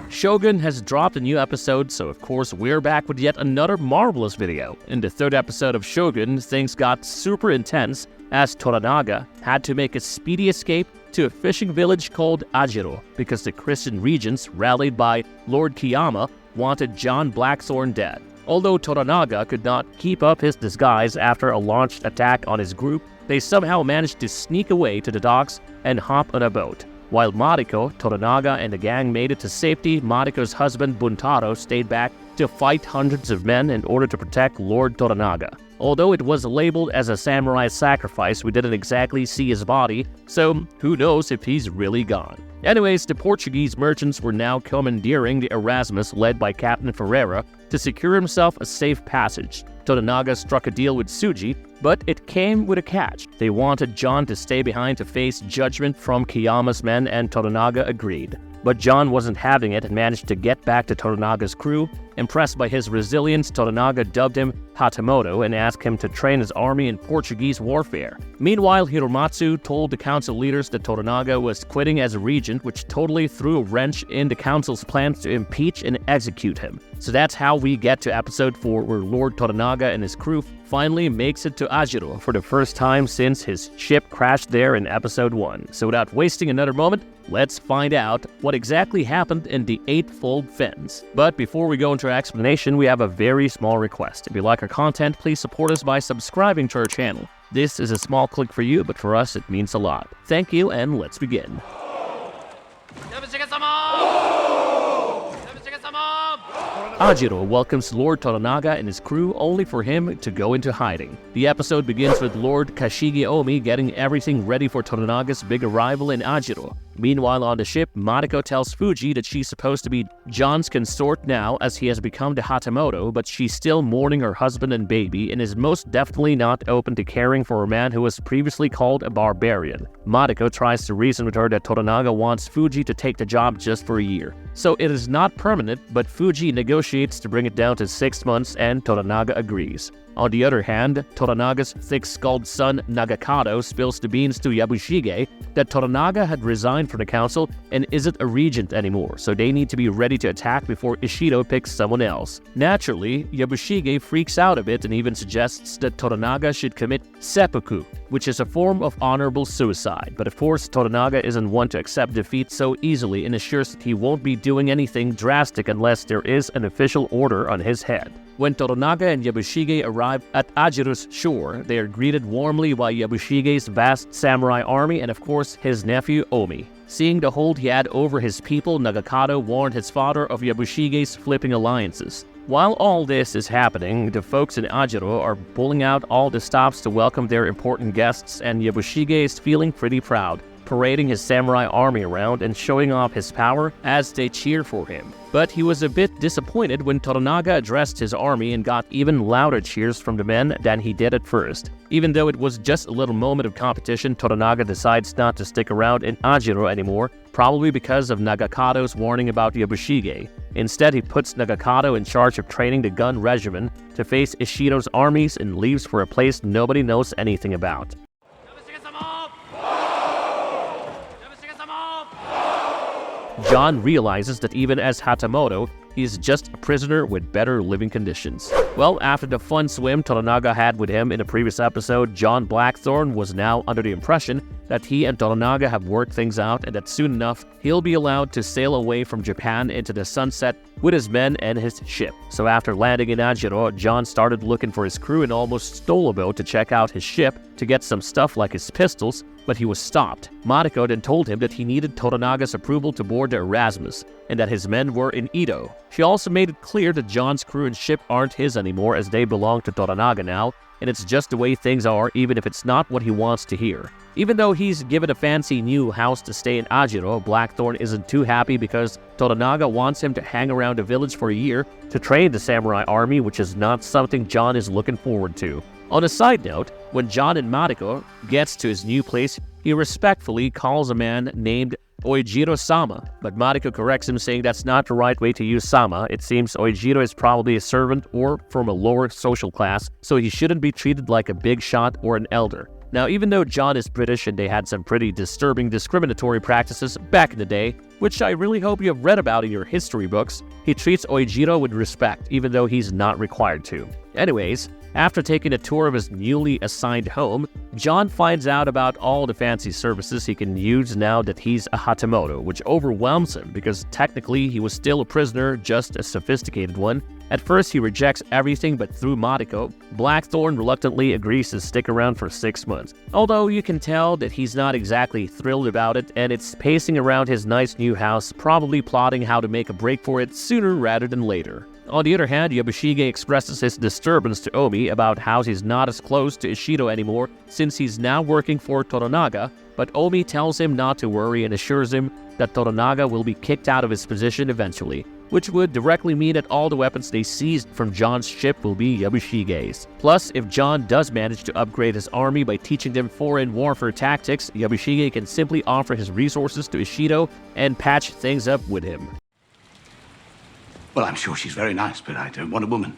Shogun has dropped a new episode, so of course we're back with yet another marvelous video. In the third episode of Shogun, things got super intense as Toranaga had to make a speedy escape to a fishing village called Ajiro because the Christian regents, rallied by Lord Kiyama, wanted John Blackthorn dead. Although Toranaga could not keep up his disguise after a launched attack on his group, they somehow managed to sneak away to the docks and hop on a boat. While Mariko, Toranaga, and the gang made it to safety, Mariko's husband Buntaro stayed back to fight hundreds of men in order to protect Lord Toranaga. Although it was labeled as a samurai sacrifice, we didn't exactly see his body, so who knows if he's really gone. Anyways, the Portuguese merchants were now commandeering the Erasmus led by Captain Ferreira to secure himself a safe passage. Toranaga struck a deal with Tsuji, but it came with a catch. They wanted John to stay behind to face judgment from Kiyama's men, and Toranaga agreed. But John wasn't having it and managed to get back to Toranaga's crew. Impressed by his resilience, Toranaga dubbed him Hatamoto and asked him to train his army in Portuguese warfare. Meanwhile, Hiromatsu told the council leaders that Toranaga was quitting as a regent, which totally threw a wrench in the council's plans to impeach and execute him. So that's how we get to episode 4, where Lord Toranaga and his crew finally makes it to Ajiro for the first time since his ship crashed there in episode 1. So without wasting another moment, let's find out what exactly happened in the Eightfold Fens. But before we go into our explanation, we have a very small request. If you like our content, please support us by subscribing to our channel. This is a small click for you, but for us it means a lot. Thank you, and let's begin. Ajiro welcomes Lord Toranaga and his crew only for him to go into hiding. The episode begins with Lord Kashigi Omi getting everything ready for Toranaga's big arrival in Ajiro. Meanwhile, on the ship, Mariko tells Fuji that she's supposed to be John's consort now as he has become the Hatamoto, but she's still mourning her husband and baby and is most definitely not open to caring for a man who was previously called a barbarian. Mariko tries to reason with her that Toranaga wants Fuji to take the job just for a year. So it is not permanent, but Fuji negotiates to bring it down to 6 months and Toranaga agrees. On the other hand, Toranaga's thick-skulled son Nagakado spills the beans to Yabushige that Toranaga had resigned from the council and isn't a regent anymore, so they need to be ready to attack before Ishido picks someone else. Naturally, Yabushige freaks out a bit and even suggests that Toranaga should commit seppuku, which is a form of honorable suicide. But of course, Toranaga isn't one to accept defeat so easily and assures that he won't be doing anything drastic unless there is an official order on his head. When Toranaga and Yabushige arrive at Ajiro's shore, they are greeted warmly by Yabushige's vast samurai army and of course his nephew Omi. Seeing the hold he had over his people, Nagakado warned his father of Yabushige's flipping alliances. While all this is happening, the folks in Ajiro are pulling out all the stops to welcome their important guests, and Yabushige is feeling pretty proud, parading his samurai army around and showing off his power as they cheer for him. But he was a bit disappointed when Toranaga addressed his army and got even louder cheers from the men than he did at first. Even though it was just a little moment of competition, Toranaga decides not to stick around in Ajiro anymore, probably because of Nagakado's warning about Yabushige. Instead, he puts Nagakado in charge of training the gun regiment to face Ishido's armies and leaves for a place nobody knows anything about. John realizes that even as Hatamoto, he is just a prisoner with better living conditions. Well, after the fun swim Toranaga had with him in a previous episode, John Blackthorn was now under the impression that he and Toranaga have worked things out and that soon enough, he'll be allowed to sail away from Japan into the sunset with his men and his ship. So after landing in Ajiro, John started looking for his crew and almost stole a boat to check out his ship to get some stuff like his pistols, but he was stopped. Mariko then told him that he needed Toranaga's approval to board the Erasmus, and that his men were in Edo. She also made it clear that John's crew and ship aren't his anymore as they belong to Toranaga now, and it's just the way things are even if it's not what he wants to hear. Even though he's given a fancy new house to stay in Ajiro, Blackthorn isn't too happy because Toranaga wants him to hang around the village for a year to train the samurai army, which is not something John is looking forward to. On a side note, when John and Mariko gets to his new place, he respectfully calls a man named Oijiro-sama, but Mariko corrects him saying that's not the right way to use sama. It seems Oijiro is probably a servant or from a lower social class, so he shouldn't be treated like a big shot or an elder. Now, even though John is British and they had some pretty disturbing discriminatory practices back in the day, which I really hope you have read about in your history books, he treats Oijiro with respect, even though he's not required to. Anyways, after taking a tour of his newly assigned home, John finds out about all the fancy services he can use now that he's a Hatamoto, which overwhelms him because technically he was still a prisoner, just a sophisticated one. At first, he rejects everything, but through Mariko, Blackthorn reluctantly agrees to stick around for 6 months. Although you can tell that he's not exactly thrilled about it, and it's pacing around his nice new house, probably plotting how to make a break for it sooner rather than later. On the other hand, Yabushige expresses his disturbance to Omi about how he's not as close to Ishido anymore since he's now working for Toranaga, but Omi tells him not to worry and assures him that Toranaga will be kicked out of his position eventually, which would directly mean that all the weapons they seized from John's ship will be Yabushige's. Plus, if John does manage to upgrade his army by teaching them foreign warfare tactics, Yabushige can simply offer his resources to Ishido and patch things up with him. Well, I'm sure she's very nice, but I don't want a woman.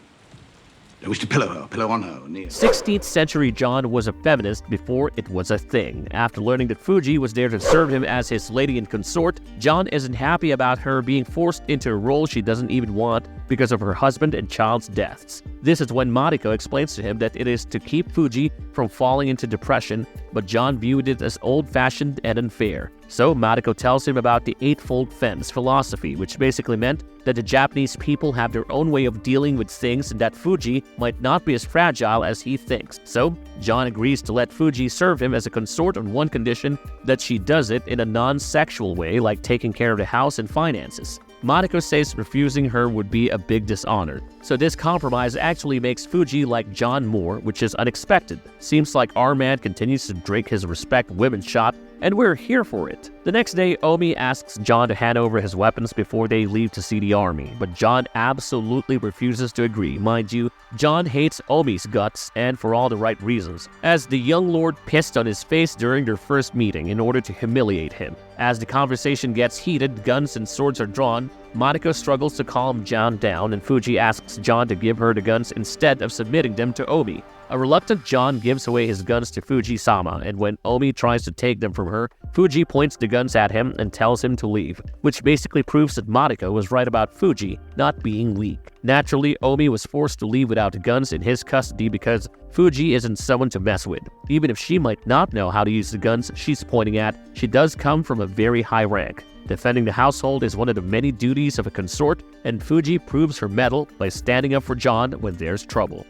I wish to pillow her, pillow on her, or near. 16th century John was a feminist before it was a thing. After learning that Fuji was there to serve him as his lady and consort, John isn't happy about her being forced into a role she doesn't even want because of her husband and child's deaths. This is when Mariko explains to him that it is to keep Fuji from falling into depression, but John viewed it as old-fashioned and unfair. So Mariko tells him about the Eightfold Fence philosophy, which basically meant that the Japanese people have their own way of dealing with things and that Fuji might not be as fragile as he thinks. So John agrees to let Fuji serve him as a consort on one condition, that she does it in a non-sexual way, like taking care of the house and finances. Mariko says refusing her would be a big dishonor. So this compromise actually makes Fuji like John more, which is unexpected. Seems like our man continues to drink his respect women shot, and we're here for it. The next day, Omi asks John to hand over his weapons before they leave to see the army, but John absolutely refuses to agree. Mind you, John hates Omi's guts, and for all the right reasons, as the young lord pissed on his face during their first meeting in order to humiliate him. As the conversation gets heated, guns and swords are drawn. Mariko struggles to calm John down, and Fuji asks John to give her the guns instead of submitting them to Omi. A reluctant John gives away his guns to Fuji-sama, and when Omi tries to take them from her, Fuji points the guns at him and tells him to leave, which basically proves that Mariko was right about Fuji not being weak. Naturally, Omi was forced to leave without the guns in his custody because Fuji isn't someone to mess with. Even if she might not know how to use the guns she's pointing at, she does come from a very high rank. Defending the household is one of the many duties of a consort, and Fuji proves her mettle by standing up for John when there's trouble.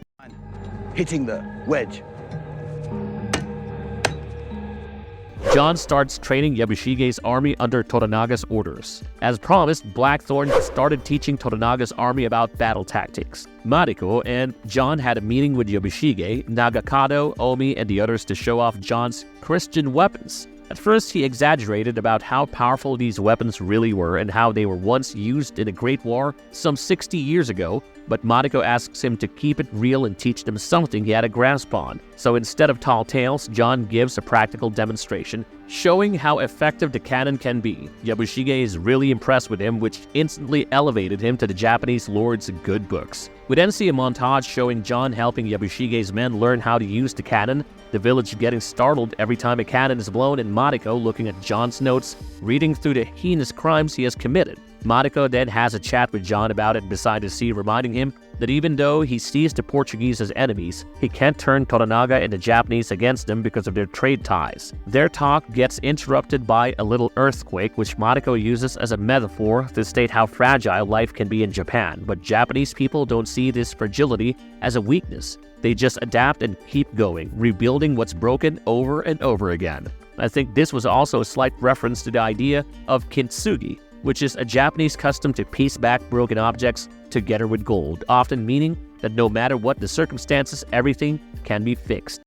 Hitting the wedge. John starts training Yabushige's army under Toranaga's orders. As promised, Blackthorn started teaching Toranaga's army about battle tactics. Mariko and John had a meeting with Yabushige, Nagakado, Omi, and the others to show off John's Christian weapons. At first, he exaggerated about how powerful these weapons really were and how they were once used in a Great War some 60 years ago, but Mariko asks him to keep it real and teach them something he had a grasp on. So instead of tall tales, John gives a practical demonstration, showing how effective the cannon can be. Yabushige is really impressed with him, which instantly elevated him to the Japanese lord's good books. We then see a montage showing John helping Yabushige's men learn how to use the cannon, the village getting startled every time a cannon is blown, and Mariko looking at John's notes, reading through the heinous crimes he has committed. Mariko then has a chat with John about it beside the sea, reminding him that even though he sees the Portuguese as enemies, he can't turn Toranaga and the Japanese against them because of their trade ties. Their talk gets interrupted by a little earthquake, which Mariko uses as a metaphor to state how fragile life can be in Japan, but Japanese people don't see this fragility as a weakness. They just adapt and keep going, rebuilding what's broken over and over again. I think this was also a slight reference to the idea of kintsugi, which is a Japanese custom to piece back broken objects together with gold, often meaning that no matter what the circumstances, everything can be fixed.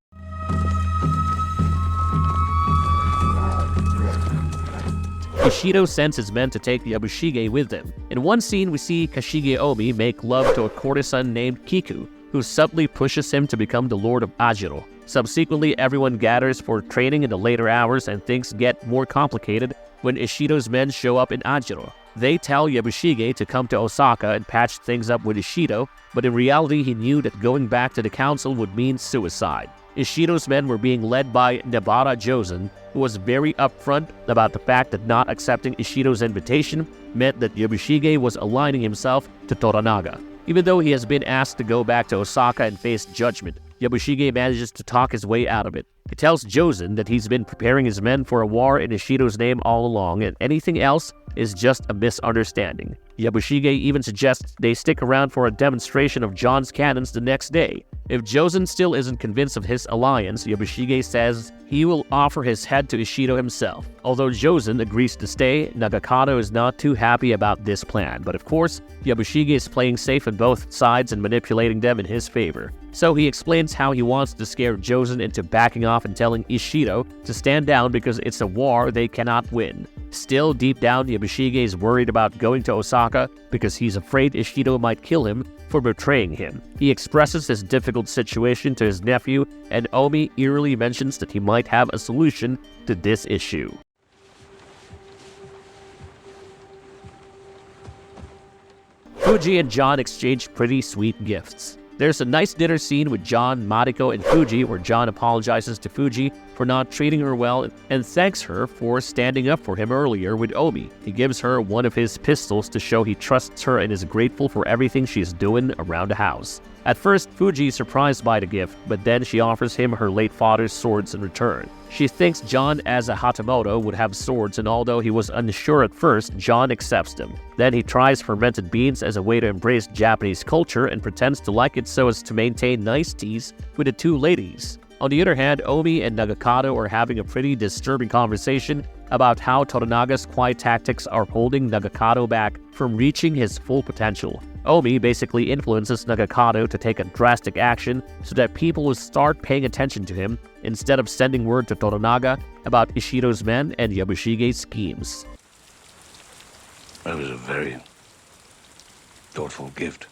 Ishido sends his men to take Yabushige with them. In one scene, we see Kashige Omi make love to a courtesan named Kiku, who subtly pushes him to become the Lord of Ajiro. Subsequently, everyone gathers for training in the later hours, and things get more complicated when Ishido's men show up in Ajiro. They tell Yabushige to come to Osaka and patch things up with Ishido, but in reality he knew that going back to the council would mean suicide. Ishido's men were being led by Nabara Josen, who was very upfront about the fact that not accepting Ishido's invitation meant that Yabushige was aligning himself to Toranaga. Even though he has been asked to go back to Osaka and face judgment, Yabushige manages to talk his way out of it. He tells Josen that he's been preparing his men for a war in Ishido's name all along, and anything else is just a misunderstanding. Yabushige even suggests they stick around for a demonstration of John's cannons the next day. If Josen still isn't convinced of his alliance, Yabushige says he will offer his head to Ishido himself. Although Josen agrees to stay, Nagakado is not too happy about this plan, but of course, Yabushige is playing safe on both sides and manipulating them in his favor. So he explains how he wants to scare Josen into backing off and telling Ishido to stand down because it's a war they cannot win. Still, deep down, Yabushige is worried about going to Osaka because he's afraid Ishido might kill him for betraying him. He expresses his difficult situation to his nephew, and Omi eerily mentions that he might have a solution to this issue. Fuji and John exchange pretty sweet gifts. There's a nice dinner scene with John, Mariko, and Fuji where John apologizes to Fuji for not treating her well and thanks her for standing up for him earlier with Omi. He gives her one of his pistols to show he trusts her and is grateful for everything she's doing around the house. At first, Fuji is surprised by the gift, but then she offers him her late father's swords in return. She thinks John as a Hatamoto would have swords, and although he was unsure at first, John accepts them. Then he tries fermented beans as a way to embrace Japanese culture and pretends to like it so as to maintain niceties with the two ladies. On the other hand, Omi and Nagakado are having a pretty disturbing conversation about how Toranaga's quiet tactics are holding Nagakado back from reaching his full potential. Omi basically influences Nagakado to take a drastic action so that people will start paying attention to him instead of sending word to Toranaga about Ishido's men and Yabushige's schemes. That was a very thoughtful gift.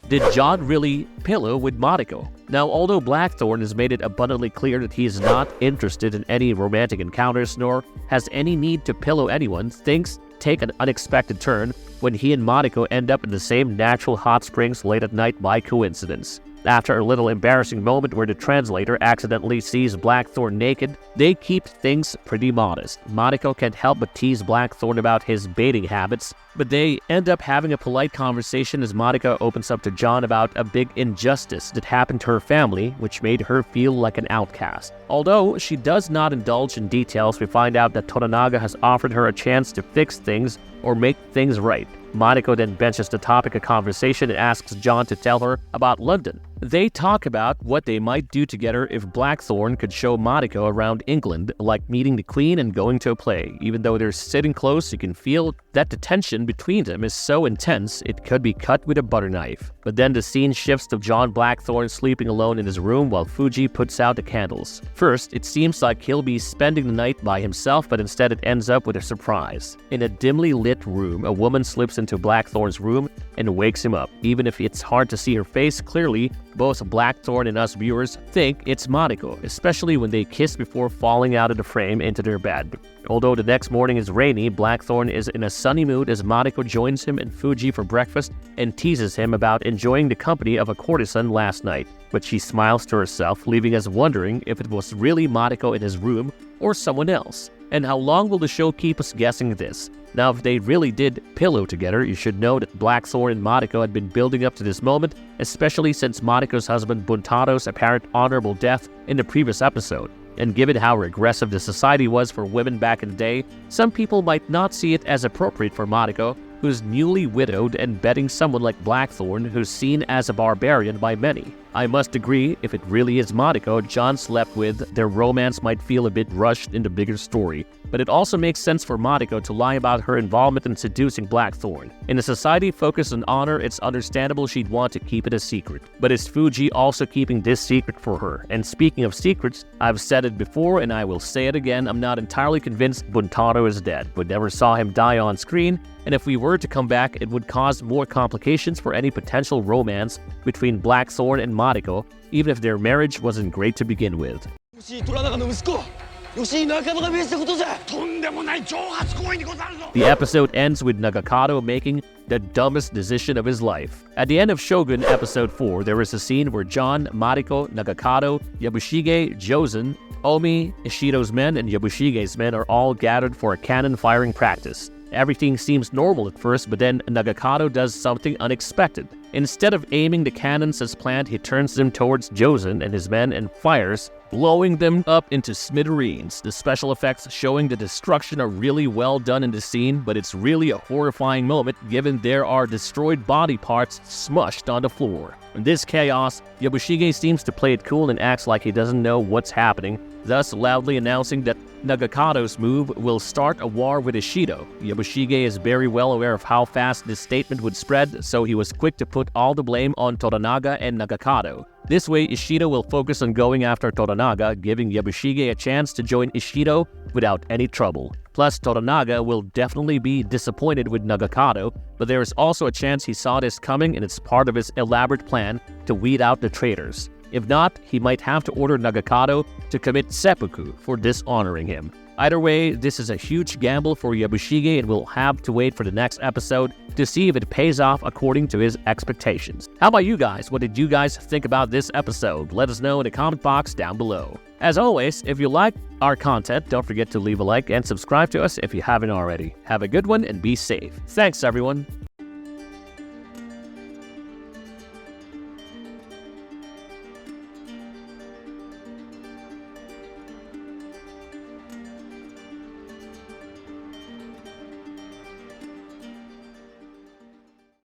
Did John really pillow with Mariko? Now, although Blackthorn has made it abundantly clear that he is not interested in any romantic encounters nor has any need to pillow anyone, things take an unexpected turn when he and Mariko end up in the same natural hot springs late at night by coincidence. After a little embarrassing moment where the translator accidentally sees Blackthorn naked, they keep things pretty modest. Mariko can't help but tease Blackthorn about his baiting habits, but they end up having a polite conversation as Mariko opens up to John about a big injustice that happened to her family, which made her feel like an outcast. Although she does not indulge in details, we find out that Toranaga has offered her a chance to fix things or make things right. Mariko then benches the topic of conversation and asks John to tell her about London. They talk about what they might do together if Blackthorn could show Mariko around England, like meeting the Queen and going to a play. Even though they're sitting close, you can feel that the tension between them is so intense it could be cut with a butter knife. But then the scene shifts to John Blackthorn sleeping alone in his room while Fuji puts out the candles. First, it seems like he'll be spending the night by himself, but instead it ends up with a surprise. In a dimly lit room, a woman slips into Blackthorn's room and wakes him up. Even if it's hard to see her face clearly, both Blackthorn and us viewers think it's Mariko, especially when they kiss before falling out of the frame into their bed. Although the next morning is rainy, Blackthorn is in a sunny mood as Mariko joins him and Fuji for breakfast and teases him about enjoying the company of a courtesan last night. But she smiles to herself, leaving us wondering if it was really Mariko in his room or someone else. And how long will the show keep us guessing this? Now, if they really did pillow together, you should know that Blackthorn and Mariko had been building up to this moment, especially since Mariko's husband Buntaro's apparent honorable death in the previous episode. And given how regressive the society was for women back in the day, some people might not see it as appropriate for Mariko, who's newly widowed, and betting someone like Blackthorn, who's seen as a barbarian by many. I must agree, if it really is Mariko John slept with, their romance might feel a bit rushed in the bigger story. But it also makes sense for Mariko to lie about her involvement in seducing Blackthorn. In a society focused on honor, it's understandable she'd want to keep it a secret. But is Fuji also keeping this secret for her? And speaking of secrets, I've said it before and I will say it again, I'm not entirely convinced Buntaro is dead. We never saw him die on screen, and if we were to come back, it would cause more complications for any potential romance between Blackthorn and Mariko, even if their marriage wasn't great to begin with. 역시 나가도가 미했을ことじゃ。とんでもない挑発行為にござるぞ。 The episode ends with Nagakado making the dumbest decision of his life. At the end of Shogun Episode 4, there is a scene where John, Mariko, Nagakado, Yabushige, Jozen, Omi, Ishido's men, and Yabushige's men are all gathered for a cannon firing practice. Everything seems normal at first, but then Nagakado does something unexpected. Instead of aiming the cannons as planned, he turns them towards Jozen and his men and fires, blowing them up into smithereens. The special effects showing the destruction are really well done in the scene, but it's really a horrifying moment given there are destroyed body parts smushed on the floor. In this chaos, Yabushige seems to play it cool and acts like he doesn't know what's happening, thus loudly announcing that Nagakado's move will start a war with Ishido. Yabushige is very well aware of how fast this statement would spread, so he was quick to put all the blame on Toranaga and Nagakado. This way, Ishido will focus on going after Toranaga, giving Yabushige a chance to join Ishido without any trouble. Plus, Toranaga will definitely be disappointed with Nagakado, but there is also a chance he saw this coming and it's part of his elaborate plan to weed out the traitors. If not, he might have to order Nagakado to commit seppuku for dishonoring him. Either way, this is a huge gamble for Yabushige and we'll have to wait for the next episode to see if it pays off according to his expectations. How about you guys? What did you guys think about this episode? Let us know in the comment box down below. As always, if you like our content, don't forget to leave a like and subscribe to us if you haven't already. Have a good one and be safe. Thanks, everyone.